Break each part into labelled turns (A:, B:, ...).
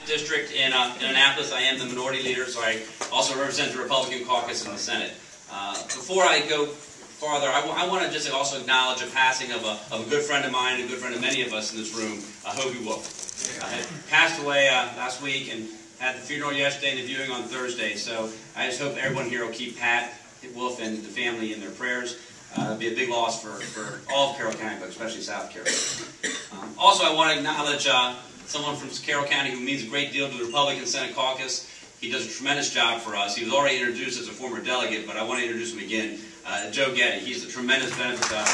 A: district in Annapolis. I am the minority leader, so I also represent the Republican caucus in the Senate. Before I go farther, I want to just also acknowledge a passing of a good friend of mine and a good friend of many of us in this room, Hobie Wolf. Had passed away last week and had the funeral yesterday and the viewing on Thursday, so I just hope everyone here will keep Pat Wolf and the family in their prayers. It'll be a big loss for all of Carroll County, but especially South Carroll. Also, I want to acknowledge someone from Carroll County who means a great deal to the Republican Senate caucus. He does a tremendous job for us. He was already introduced as a former delegate, but I want to introduce him again. Joe Getty. He's a tremendous benefit to us.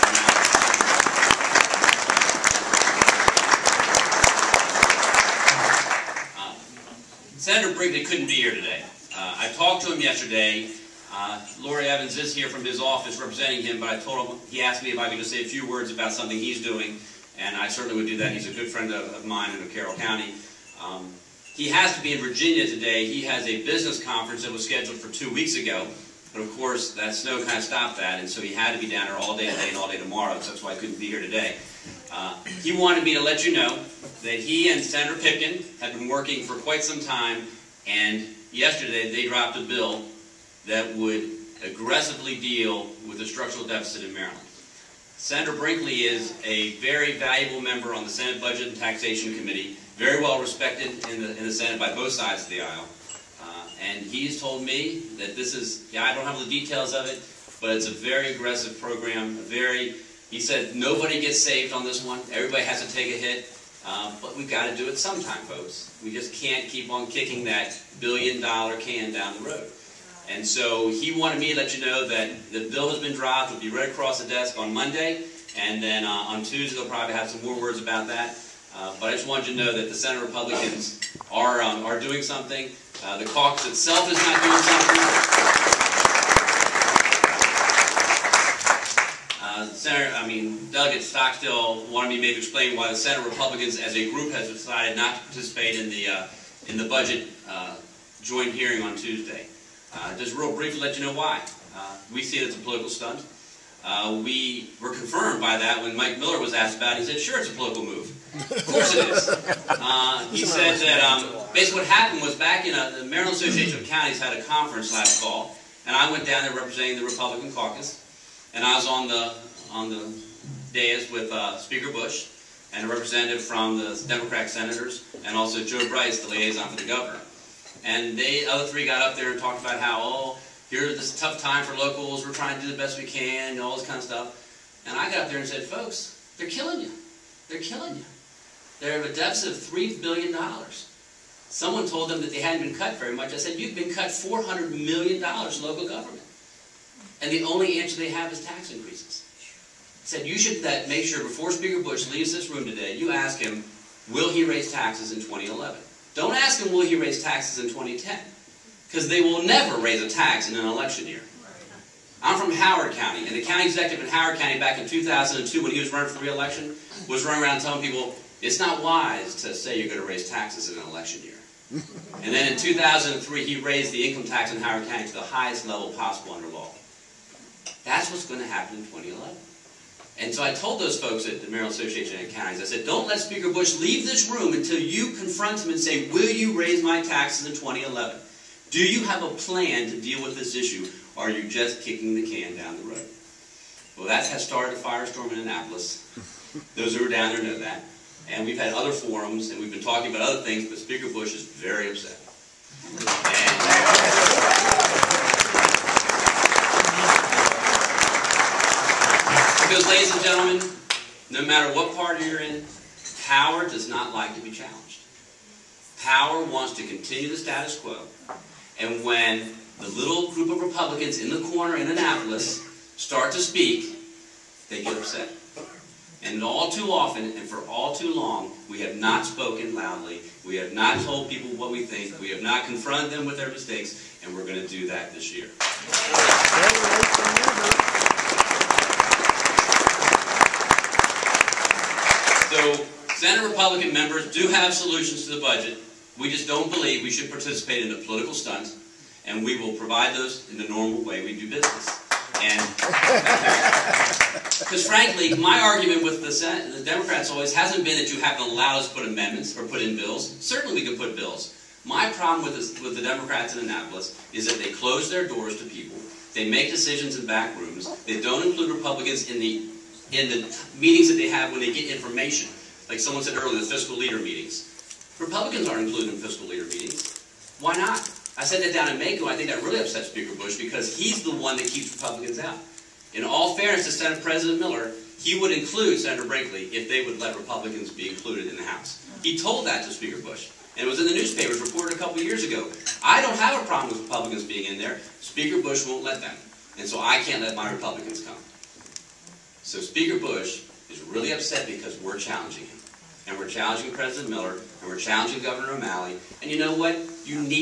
A: Senator Brinkley couldn't be here today. I talked to him yesterday. Lori Evans is here from his office representing him, but I told him, he asked me if I could just say a few words about something he's doing, and I certainly would do that. He's a good friend of mine and of Carroll County. He has to be in Virginia today. He has a business conference that was scheduled for 2 weeks ago, but of course that snow kind of stopped that, and so he had to be down there all day today and all day tomorrow, so that's why I couldn't be here today. He wanted me to let you know that he and Senator Pipkin have been working for quite some time, and yesterday they dropped a bill that would aggressively deal with the structural deficit in Maryland. Senator Brinkley is a very valuable member on the Senate Budget and Taxation Committee, very well respected in the Senate by both sides of the aisle. And he's told me that this is, I don't have the details of it, but it's a very aggressive program, he said nobody gets saved on this one, everybody has to take a hit, but we've got to do it sometime, folks. We just can't keep on kicking that billion-dollar can down the road. And so he wanted me to let you know that the bill has been dropped. It'll be right across the desk on Monday, and then on Tuesday they'll probably have some more words about that. But I just wanted you to know that the Senate Republicans are doing something. The caucus itself is not doing something. Delegate Stockstill wanted me maybe to explain why the Senate Republicans as a group has decided not to participate in the budget joint hearing on Tuesday. Just real briefly let you know why. We see it as a political stunt. We were confirmed by that when Mike Miller was asked about it. He said, sure, it's a political move. Of course it is. He said that basically what happened was back in the Maryland Association of Counties had a conference last fall, and I went down there representing the Republican caucus, and I was on the dais with Speaker Bush and a representative from the Democratic senators, and also Joe Bryce, the liaison for the governor. And the other three got up there and talked about how, oh, here's this tough time for locals, we're trying to do the best we can, and all this kind of stuff. And I got up there and said, folks, they're killing you. They're killing you. They have a deficit of $3 billion. Someone told them that they hadn't been cut very much. I said, you've been cut $400 million in local government. And the only answer they have is tax increases. I said, you should make sure before Speaker Bush leaves this room today, you ask him, will he raise taxes in 2011? Don't ask him, will he raise taxes in 2010? Because they will never raise a tax in an election year. I'm from Howard County, and the county executive in Howard County back in 2002 when he was running for re-election was running around telling people, it's not wise to say you're going to raise taxes in an election year. And then in 2003, he raised the income tax in Howard County to the highest level possible under law. That's what's going to happen in 2011. And so I told those folks at the Maryland Association of Counties, I said, don't let Speaker Bush leave this room until you confront him and say, will you raise my taxes in 2011? Do you have a plan to deal with this issue, or are you just kicking the can down the road? Well, that has started a firestorm in Annapolis. Those who are down there know that. And we've had other forums, and we've been talking about other things, but Speaker Bush is very upset. Because, ladies and gentlemen, no matter what party you're in, power does not like to be challenged. Power wants to continue the status quo. And when the little group of Republicans in the corner in Annapolis start to speak, they get upset. And all too often, and for all too long, we have not spoken loudly. We have not told people what we think. We have not confronted them with their mistakes, and we're going to do that this year. So, Senate Republican members do have solutions to the budget. We just don't believe we should participate in a political stunt, and we will provide those in the normal way we do business. And because frankly, my argument with the Democrats always hasn't been that you haven't allowed us to put amendments or put in bills. Certainly we can put bills. My problem with the Democrats in Annapolis is that they close their doors to people. They make decisions in back rooms. They don't include Republicans in the meetings that they have when they get information. Like someone said earlier, the fiscal leader meetings. Republicans aren't included in fiscal leader meetings. Why not? I said that down in Mako. I think that really upset Speaker Bush because he's the one that keeps Republicans out. In all fairness to Senate President Miller, he would include Senator Brinkley if they would let Republicans be included in the House. He told that to Speaker Bush. And it was in the newspapers reported a couple of years ago. I don't have a problem with Republicans being in there. Speaker Bush won't let them. And so I can't let my Republicans come. So Speaker Bush is really upset because we're challenging him. And we're challenging President Miller, and we're challenging Governor O'Malley. And you know what? You need